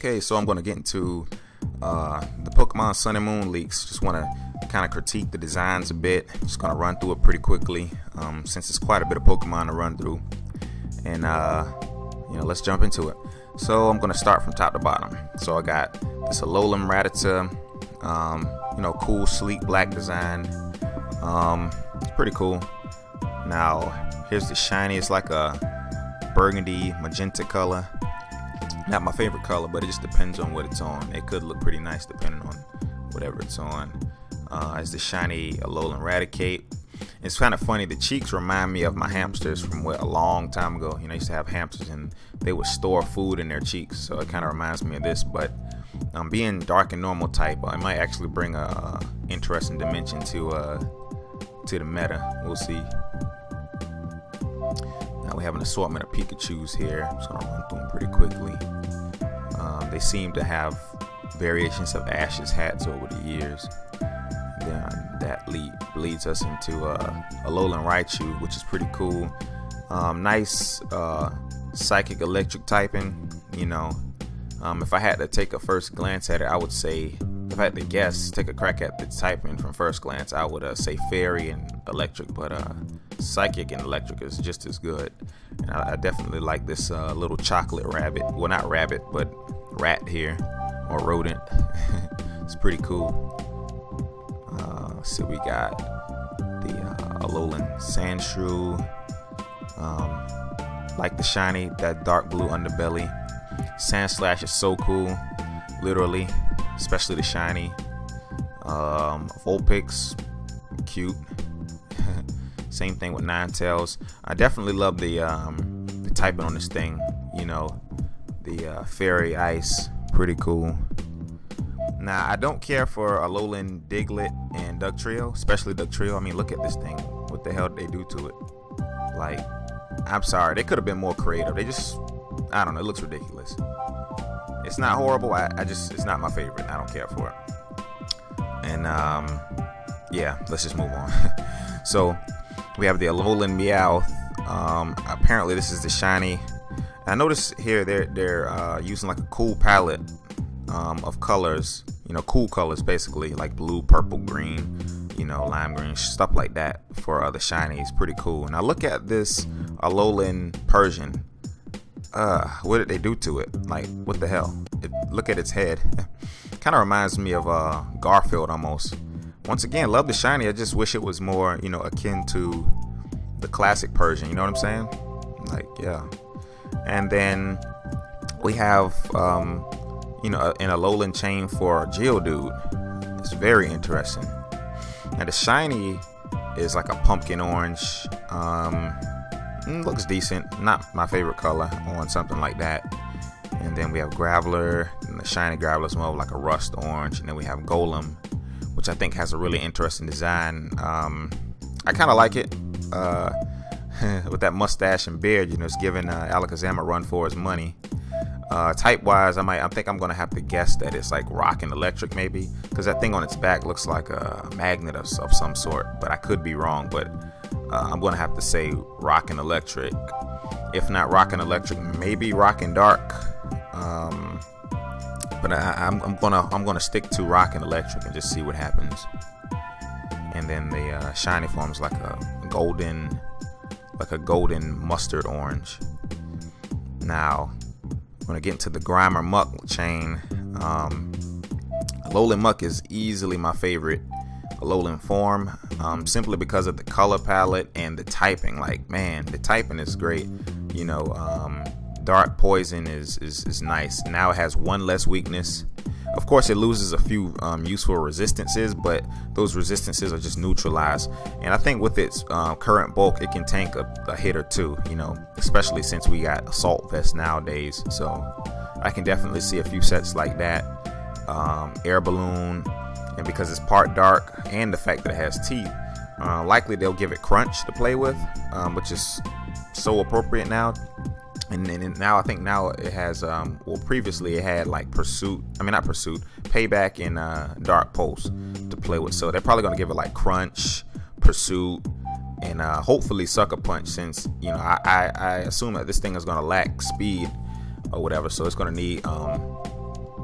Okay, so I'm going to get into the Pokemon Sun and Moon leaks. Just want to kind of critique the designs a bit. Just going to run through it pretty quickly since it's quite a bit of Pokemon to run through. And, let's jump into it. So I'm going to start from top to bottom. So I got this Alolan Rattata, cool, sleek black design. Pretty cool. Now, here's the shiny. It's like a burgundy magenta color. Not my favorite color, but it just depends on what it's on. It could look pretty nice depending on whatever it's on. It's the shiny Alolan Raticate. It's kind of funny, the cheeks remind me of my hamsters from a long time ago. I used to have hamsters and they would store food in their cheeks, so it kind of reminds me of this. But being dark and normal type, it might actually bring a interesting dimension to the meta. We'll see. Now we have an assortment of Pikachus here. I'm just going to run through them pretty quickly. They seem to have variations of Ash's hats over the years. Then that leads us into Alolan Raichu, which is pretty cool. Nice psychic electric typing. If I had to take a first glance at it, I would say, if I had to guess, take a crack at the typing from first glance, I would say fairy and electric, but psychic and electric is just as good. And I definitely like this little chocolate rabbit. Well, not rabbit, but rat here, or rodent. It's pretty cool. So we got the Alolan Sandshrew. Like the shiny, that dark blue underbelly. Sandslash is so cool, literally, especially the shiny. Vulpix, cute. Same thing with Ninetales. I definitely love the typing on this thing. The Fairy Ice, pretty cool. Now, I don't care for Alolan Diglett and Dugtrio, especially Dugtrio. I mean, look at this thing. What the hell did they do to it? Like, I'm sorry, they could have been more creative. They just, I don't know, it looks ridiculous. It's not horrible. It's not my favorite. I don't care for it. And yeah, let's just move on. So we have the Alolan Meowth. Apparently this is the shiny. I notice here they're using like a cool palette of colors, cool colors basically, like blue, purple, green, lime green, stuff like that for the shiny. It's pretty cool. Now look at this Alolan Persian. What did they do to it? Like, what the hell? Look at its head. Kind of reminds me of Garfield almost. Once again, love the shiny. I just wish it was more, akin to the classic Persian. You know what I'm saying? Like, yeah. And then we have, an Alolan chain for Geodude. It's very interesting. Now the shiny is like a pumpkin orange. Looks decent. Not my favorite color on something like that. And then we have Graveler, and the shiny Graveler is more of like a rust orange. And then we have Golem, which I think has a really interesting design. I kind of like it. With that mustache and beard, it's giving Alakazam a run for his money. Type wise, I think I'm gonna have to guess that it's like rock and electric, maybe, because that thing on its back looks like a magnet of some sort, but I could be wrong. But I'm gonna have to say rock and electric. If not rock and electric, maybe rock and dark. But I'm gonna stick to rock and electric and just see what happens. And then the shiny form is like a golden mustard orange. Now I'm gonna get into the Grimer Muck chain. Alolan Muck is easily my favorite Alolan form, simply because of the color palette and the typing. Like, man, the typing is great. Dark Poison is nice. Now it has one less weakness. Of course, it loses a few useful resistances, but those resistances are just neutralized. And I think with its current bulk, it can tank a hit or two, especially since we got Assault Vest nowadays. So I can definitely see a few sets like that. Air Balloon, and because it's part dark and the fact that it has teeth, likely they'll give it Crunch to play with, which is so appropriate now. And now I think it has previously it had like Payback and Dark Pulse to play with, so they're probably gonna give it like Crunch, Pursuit, and hopefully Sucker Punch, since I assume that this thing is gonna lack speed or whatever, so it's gonna need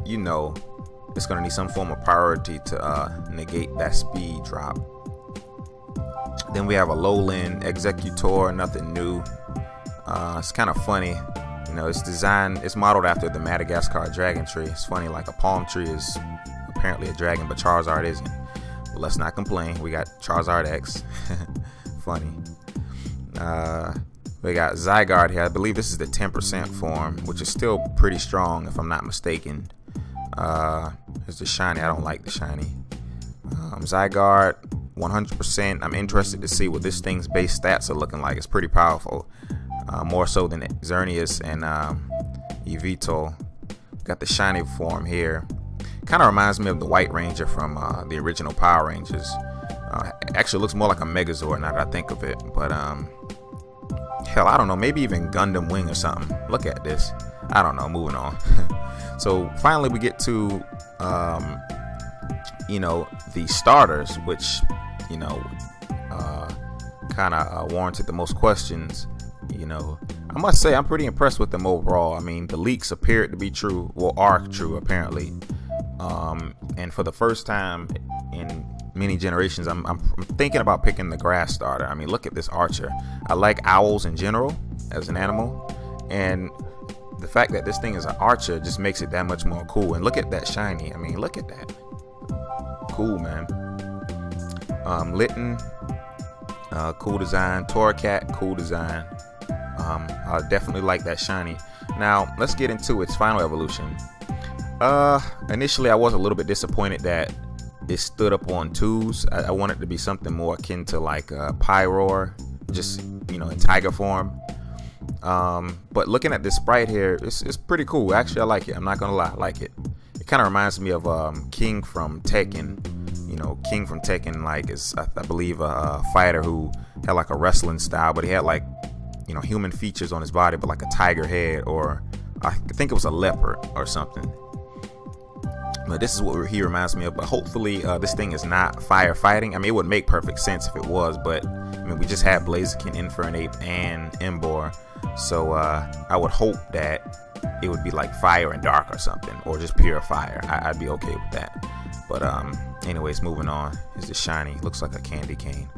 you know it's gonna need some form of priority to negate that speed drop. Then we have a Lowland Executor, nothing new. It's kind of funny, you know. It's modeled after the Madagascar dragon tree. It's funny, like a palm tree is apparently a dragon, but Charizard isn't. But let's not complain. We got Charizard X. Funny. We got Zygarde here. I believe this is the 10% form, which is still pretty strong if I'm not mistaken. Here's the shiny. I don't like the shiny. Zygarde, 100%. I'm interested to see what this thing's base stats are looking like. It's pretty powerful. More so than Xerneas and Yveltal. Got the shiny form here. Kind of reminds me of the White Ranger from the original Power Rangers. Actually looks more like a Megazord now that I think of it. But hell, I don't know. Maybe even Gundam Wing or something. Look at this. I don't know. Moving on. So finally we get to you know, the starters, which, you know, kind of warranted the most questions. You know, I must say I'm pretty impressed with them overall. I mean, the leaks appeared to be true, well, are true apparently. And for the first time in many generations, I'm thinking about picking the grass starter. I mean, look at this Archer. I like owls in general as an animal, and the fact that this thing is an Archer just makes it that much more cool. And look at that shiny. I mean, look at that. Cool, man. Litten, cool design. Torracat, cool design. I definitely like that shiny. Now let's get into its final evolution. Initially I was a little bit disappointed that it stood up on twos. I wanted it to be something more akin to like Pyroar, just, you know, in tiger form. But looking at this sprite here, it's pretty cool. Actually, I like it. I'm not gonna lie, I like it. It kind of reminds me of King from Tekken. You know, King from Tekken, like, is I believe a fighter who had like a wrestling style, but he had like, you know, human features on his body, but like a tiger head, or I think it was a leopard or something. But this is what he reminds me of. But hopefully this thing is not firefighting. I mean, it would make perfect sense if it was, but I mean, we just had Blaziken, Infernape, and Emboar, so I would hope that it would be like fire and dark or something, or just pure fire. I'd be okay with that. But anyways, moving on. Is the shiny? Looks like a candy cane.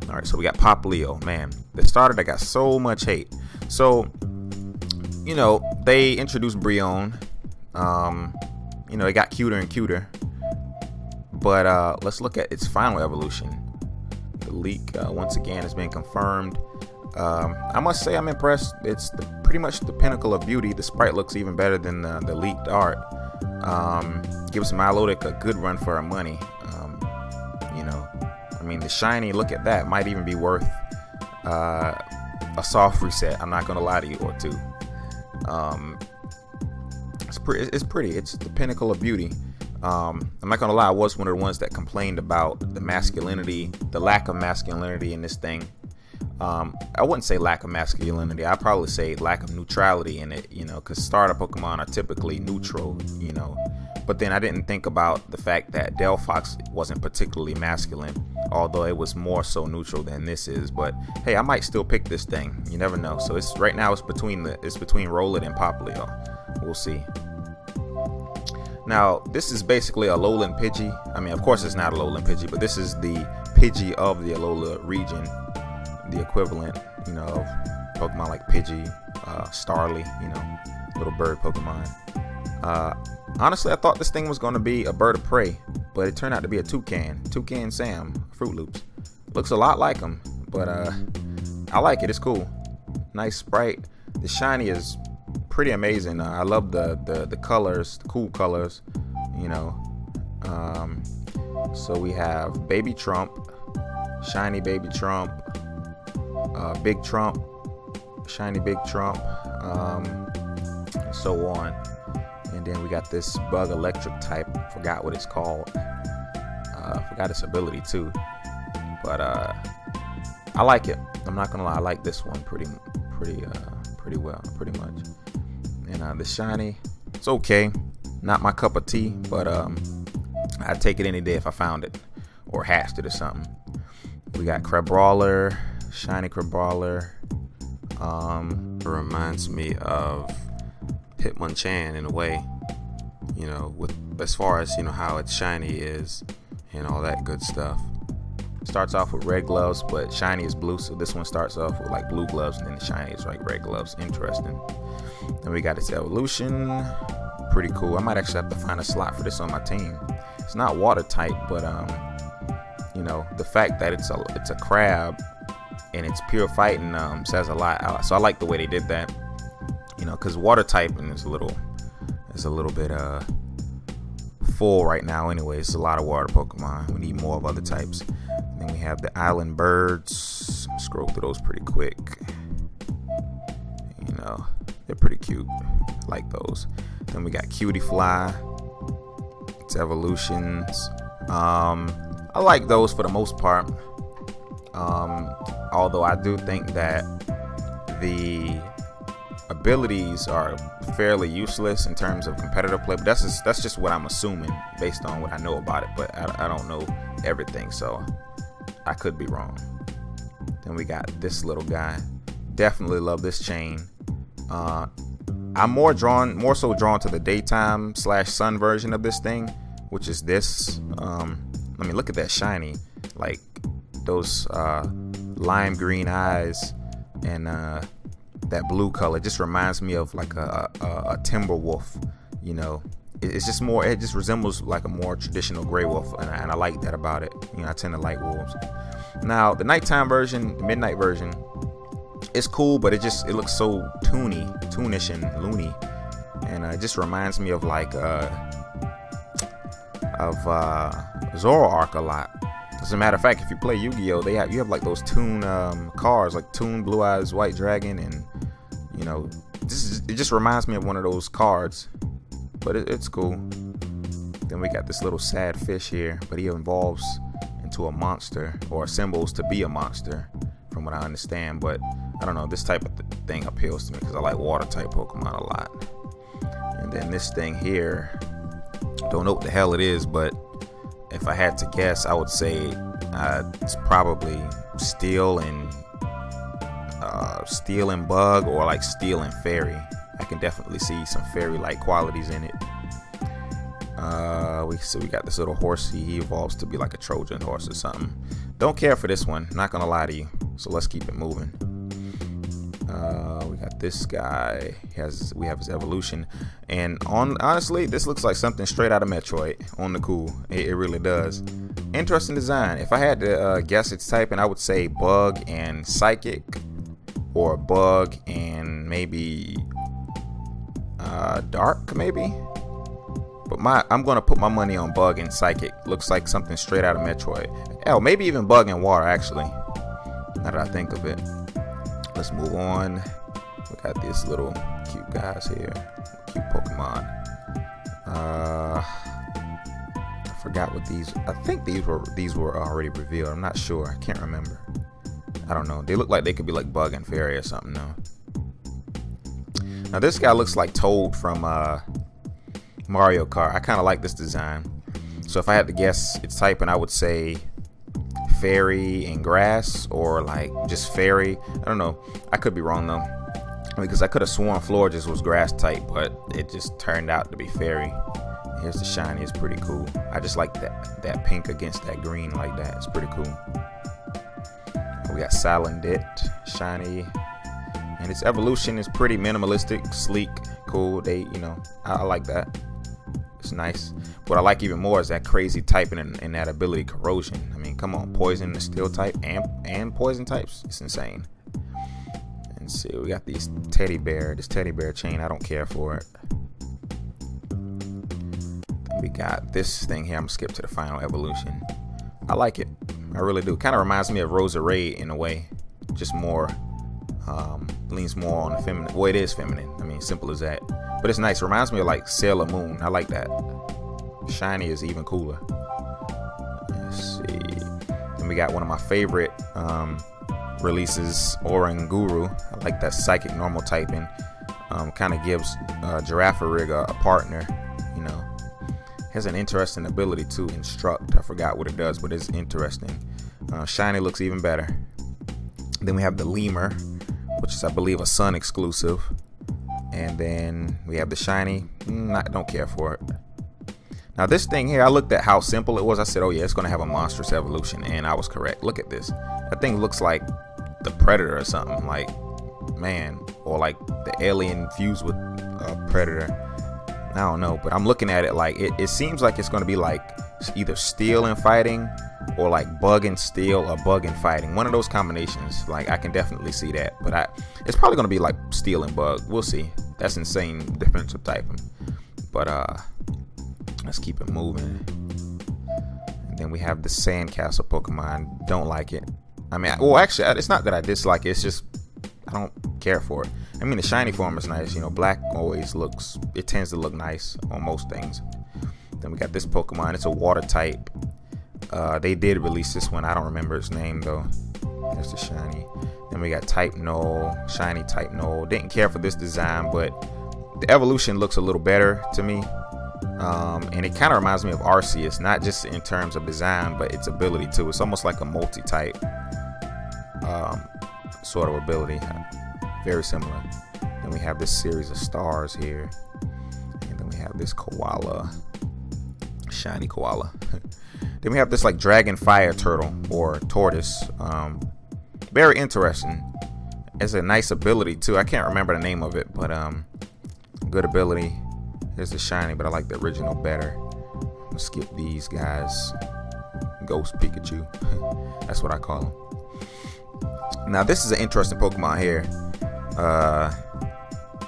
All right, so we got Popplio. Man, the starter that got so much hate. So, you know, they introduced Brionne. You know, it got cuter and cuter. But let's look at its final evolution. The leak once again has been confirmed. I must say I'm impressed. It's pretty much the pinnacle of beauty. The sprite looks even better than the leaked art. Gives Milotic a good run for our money. You know, I mean, the shiny, look at that, might even be worth a soft reset. I'm not gonna lie to you, or two. It's pretty. It's the pinnacle of beauty. I'm not gonna lie, I was one of the ones that complained about the masculinity, the lack of masculinity in this thing. I wouldn't say lack of masculinity. I'd probably say lack of neutrality in it, you know, because starter Pokemon are typically neutral, you know. But then I didn't think about the fact that Delphox wasn't particularly masculine, although it was more so neutral than this is. But hey, I might still pick this thing. You never know. So it's right now it's between Rowlet and Popplio. We'll see. Now this is basically a Alolan Pidgey. I mean, of course it's not a Alolan Pidgey, but this is the Pidgey of the Alola region, the equivalent, you know, of Pokemon like Pidgey, Starly, you know, little bird Pokemon. Honestly, I thought this thing was going to be a bird of prey, but it turned out to be a toucan Sam, Fruit Loops. Looks a lot like him, but I like it. It's cool. Nice sprite. The shiny is pretty amazing. I love the colors, the cool colors, you know. So we have Baby Trump, shiny Baby Trump, Big Trump, shiny Big Trump, and so on. And then we got this bug electric type. Forgot what it's called. Forgot its ability too. But I like it. I'm not gonna lie. I like this one pretty well, pretty much. And the shiny, it's okay. Not my cup of tea, but I'd take it any day if I found it or hatched it or something. We got Crabrawler, shiny Crabrawler. It reminds me of Hitmonchan in a way. you know, with as far as, you know, how it's shiny is and all that good stuff. Starts off with red gloves, but shiny is blue, so this one starts off with like blue gloves, and then the shiny is like red gloves. Interesting. Then we got its evolution. Pretty cool. I might actually have to find a slot for this on my team. It's not watertight, but you know, the fact that it's a crab and it's pure fighting says a lot. So I like the way they did that. You know, because water typing is a little bit full right now. Anyway, it's a lot of water Pokemon. We need more of other types. Then we have the island birds. Scroll through those pretty quick. You know, they're pretty cute. I like those. Then we got Cutie Fly. Its evolutions. I like those for the most part. Although I do think that the abilities are fairly useless in terms of competitive play, but that's just what I'm assuming based on what I know about it. But I don't know everything, so I could be wrong. Then we got this little guy. Definitely love this chain. I'm more so drawn to the daytime / sun version of this thing, which is this. I mean, look at that shiny, like those lime green eyes and that blue color. Just reminds me of like a timber wolf. You know, it's just more. It just resembles like a more traditional gray wolf, and I like that about it. You know, I tend to like wolves. Now, the nighttime version, the midnight version, it's cool, but it looks so toonish and loony, and it just reminds me of like Zoroark a lot. As a matter of fact, if you play Yu-Gi-Oh, you have like those Toon cards, like Toon Blue Eyes White Dragon, and you know, it just reminds me of one of those cards. But it's cool. Then we got this little sad fish here, but he evolves into a monster, or assembles to be a monster, from what I understand. But I don't know, this type of thing appeals to me because I like water type Pokemon a lot. And then this thing here, don't know what the hell it is, but if I had to guess, I would say it's probably steel and bug, or like steel and fairy. I can definitely see some fairy-like qualities in it. We got this little horsey. He evolves to be like a Trojan horse or something. Don't care for this one, not gonna lie to you. So let's keep it moving. We got this guy. We have his evolution, and honestly, this looks like something straight out of Metroid. On the cool, it really does. Interesting design. If I had to guess its typing, I would say bug and psychic, or bug and maybe dark, maybe. But I'm gonna put my money on bug and psychic. Looks like something straight out of Metroid. Hell, maybe even bug and water, actually. Now that I think of it. Let's move on. We got these little cute guys here. Cute Pokemon. I forgot what these. I think these were already revealed. I'm not sure. I can't remember. I don't know. They look like they could be like bug and fairy or something though. Now this guy looks like Toad from Mario Kart. I kind of like this design. So if I had to guess its typing, I would say fairy and grass, or like just fairy. I don't know. I could be wrong though, because I could have sworn Florges was grass type, but it just turned out to be fairy. Here's the shiny. It's pretty cool. I just like that pink against that green like that. It's pretty cool. We got Salandit shiny, and its evolution is pretty minimalistic, sleek, cool. I like that. It's nice. What I like even more is that crazy typing and that ability, corrosion. I mean, come on, poison, the steel type, and poison types. It's insane. And see, we got this teddy bear chain. I don't care for it. We got this thing here. I'm gonna skip to the final evolution. I like it. I really do. Kind of reminds me of Roserade in a way. Just more, leans more on the feminine. Well, it is feminine. I mean, simple as that. But it's nice. Reminds me of like Sailor Moon. I like that. Shiny is even cooler. Let's see. Then we got one of my favorite releases, Oranguru. I like that psychic normal typing. Kind of gives Girafarig a partner. You know, has an interesting ability to instruct. I forgot what it does, but it's interesting. Shiny looks even better. Then we have the Lemur, which is, I believe, a Sun exclusive. And then we have the shiny. Don't care for it. Now this thing here, I looked at how simple it was. I said, oh yeah, it's gonna have a monstrous evolution, and I was correct. Look at this. That thing looks like the Predator or something. Like, man, or like the alien fused with a Predator. I don't know, but I'm looking at it like it seems like it's gonna be like either steel and fighting, or like bug and steel or bug and fighting. One of those combinations. Like, I can definitely see that. But it's probably gonna be like steel and bug. We'll see. That's insane defensive typing. But let's keep it moving. And then we have the Sandcastle Pokemon. Don't like it. I mean, well, actually, it's not that I dislike it. It's just I don't care for it. I mean, the shiny form is nice. You know, black always looks. It tends to look nice on most things. Then we got this Pokemon. It's a water type. They did release this one. I don't remember its name though. There's the shiny. Then we got Type Null, shiny Type Null. Didn't care for this design, but the evolution looks a little better to me. And it kind of reminds me of Arceus, not just in terms of design, but its ability too. It's almost like a multi-type sort of ability. Very similar. Then we have this series of stars here. And then we have this koala. Shiny koala. Then we have this like dragon fire turtle or tortoise. Very interesting. It's a nice ability too. I can't remember the name of it, but good ability. Here's the shiny, but I like the original better. Let's skip these guys. Ghost Pikachu. That's what I call him. Now this is an interesting Pokemon here.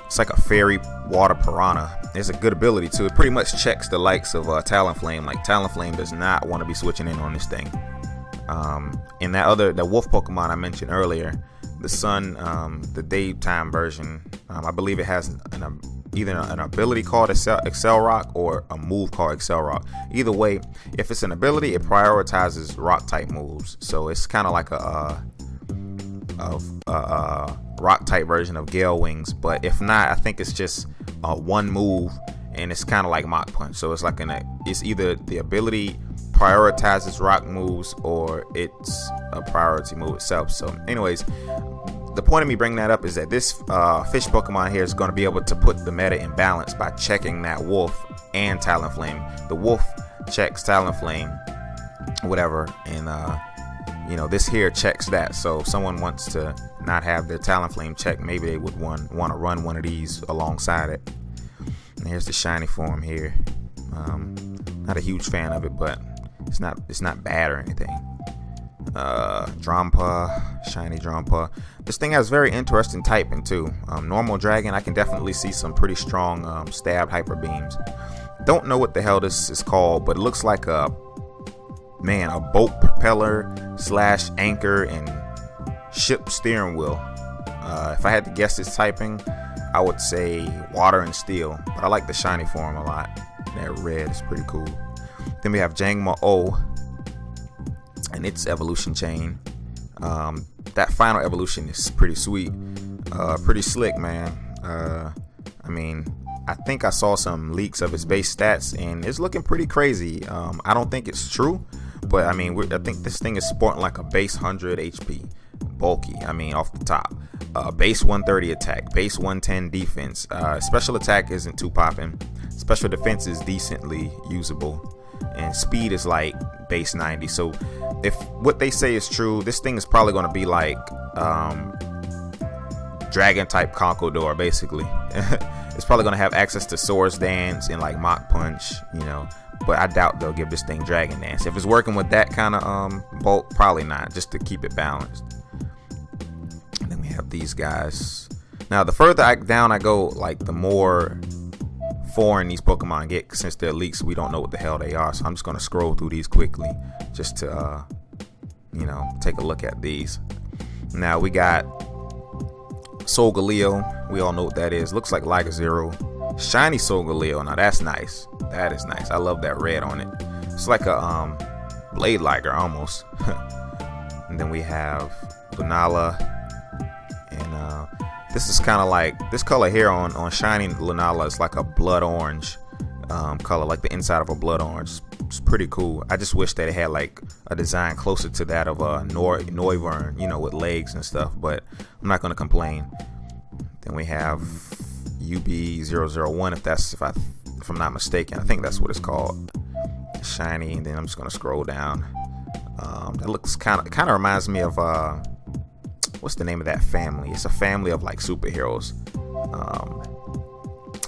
It's like a fairy water piranha. It's a good ability too. It pretty much checks the likes of Talonflame. Like, Talonflame does not want to be switching in on this thing. And the wolf Pokemon I mentioned earlier, the sun, the daytime version, I believe it has either an ability called Excel Rock or a move called Excel Rock. Either way, if it's an ability, it prioritizes rock type moves. So it's kind of like a rock type version of Gale Wings. But if not, I think it's just one move, and it's kind of like Mach Punch. So it's like it's either the ability prioritizes rock moves or it's a priority move itself. So anyways, the point of me bringing that up is that this fish Pokemon here is going to be able to put the meta in balance by checking that wolf and Talonflame. The wolf checks Talonflame, whatever, and you know, this here checks that. So if someone wants to not have their Talonflame checked, maybe they would want to run one of these alongside it. And here's the shiny form here. Not a huge fan of it, but it's not bad or anything. Drampa, shiny Drampa. This thing has very interesting typing too. Normal dragon, I can definitely see some pretty strong stabbed hyper beams. Don't know what the hell this is called, but it looks like a boat propeller / anchor and ship steering wheel. If I had to guess its typing, I would say water and steel, but I like the shiny form a lot. That red is pretty cool. Then we have Jangma O and its evolution chain. That final evolution is pretty sweet, pretty slick, man. I mean, I think I saw some leaks of its base stats, and it's looking pretty crazy. I don't think it's true, but I mean, I think this thing is sporting like a base 100 HP, bulky. I mean, off the top, base 130 attack, base 110 defense. Special attack isn't too popping. Special defense is decently usable, and speed is like base 90. So if what they say is true, this thing is probably going to be like dragon type Conkeldurr, basically. It's probably going to have access to Swords Dance and like Mach Punch, you know, but I doubt they'll give this thing Dragon Dance. If it's working with that kind of bulk, probably not, just to keep it balanced. And then we have these guys. Now the further down I go, like, the more foreign these Pokemon get. Since they're leaks, we don't know what the hell they are, so I'm just going to scroll through these quickly just to you know, take a look at these. Now we got Solgaleo. We all know what that is. Looks like Liga Zero. Shiny Solgaleo. Now that's nice. That is nice. I love that red on it. It's like a Blade Liger almost. And then we have Lunala. And this is kind of like, this color here on shiny Lunala is like a blood orange color, like the inside of a blood orange. It's pretty cool. I just wish that it had like a design closer to that of a Noivern, you know, with legs and stuff, but I'm not going to complain. Then we have UB001, if I if I'm not mistaken. I think that's what it's called, shiny. And then I'm just gonna scroll down. That looks kind of reminds me of what's the name of that family? It's a family of like superheroes.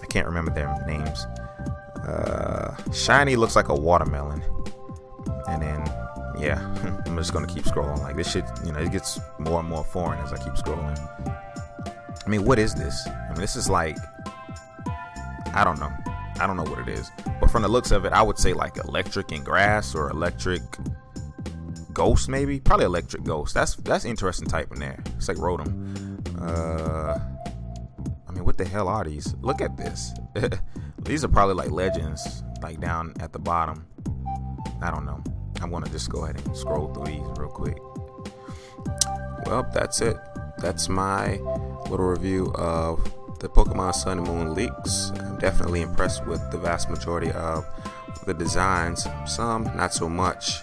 I can't remember their names. Shiny looks like a watermelon, and then yeah, I'm just gonna keep scrolling. Like this shit, you know, it gets more and more foreign as I keep scrolling. I mean, what is this? I mean, this is like, I don't know what it is, but from the looks of it, I would say like electric and grass, or electric ghost, maybe. Probably electric ghost. That's interesting type in there. It's like Rotom. I mean, what the hell are these? Look at this. These are probably like legends, like down at the bottom. I don't know. I'm gonna just go ahead and scroll through these real quick. Well, that's it. That's my little review of the Pokemon Sun and Moon leaks. I'm definitely impressed with the vast majority of the designs. Some not so much.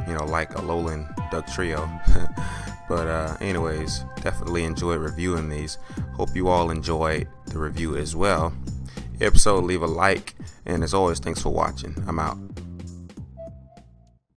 You know, like Alolan Duck Trio. But anyways, definitely enjoyed reviewing these. Hope you all enjoyed the review as well. If so, leave a like, and as always, thanks for watching. I'm out.